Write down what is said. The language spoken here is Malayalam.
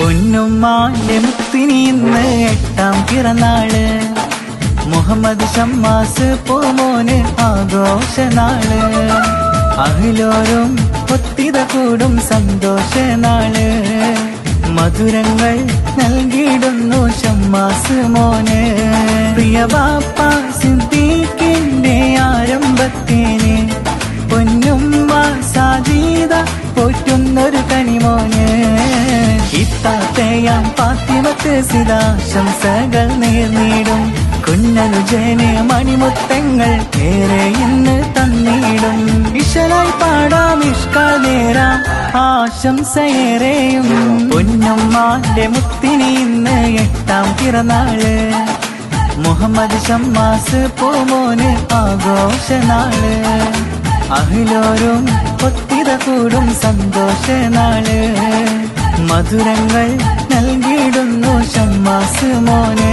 പൊന്നുമ്മാന്റെ മുത്തിനി ഇന്ന് 8ാം പിറന്നാള്. മുഹമ്മദ് ഷമ്മാസ് പൂമോന് ആഘോഷനാള്. അഹിലോരും ഒത്തിത കൂടും സന്തോഷനാള്. മധുരങ്ങൾ നൽകിയിടുന്നു ഷമ്മാസ് മോന്. പ്രിയ ബാപ്പ സിദ്ദീഖിന്റെ ആരംഭത്തിന് പൊന്നുമ്മ സാജീദ പോറ്റുന്നൊരു കനിമോന്. ഇത്താത്തയാം ഫാത്തിമക്ക് സിതാശംസകൾ നേർന്നിടും. കുഞ്ഞനുജന് മണിമുത്തങ്ങൾ ഏറെ ഇന്ന് തന്നിടും. ഇശലായി പാടാം ഇഷ്കാൽ നേരാം ആശംസയേറെയും. പൊന്നുമ്മാന്റെ മുത്തിനി ഇന്ന് 8ാം പിറന്നാള്. മുഹമ്മദ് ഷമ്മാസ് പൂമോന് ആഘോഷനാള്. അഹിലോരും ഒത്തിത കൂടും സന്തോഷനാള്. മധുരങ്ങൾ നൽകിയിടുന്നു ഷമ്മാസ് മോന്.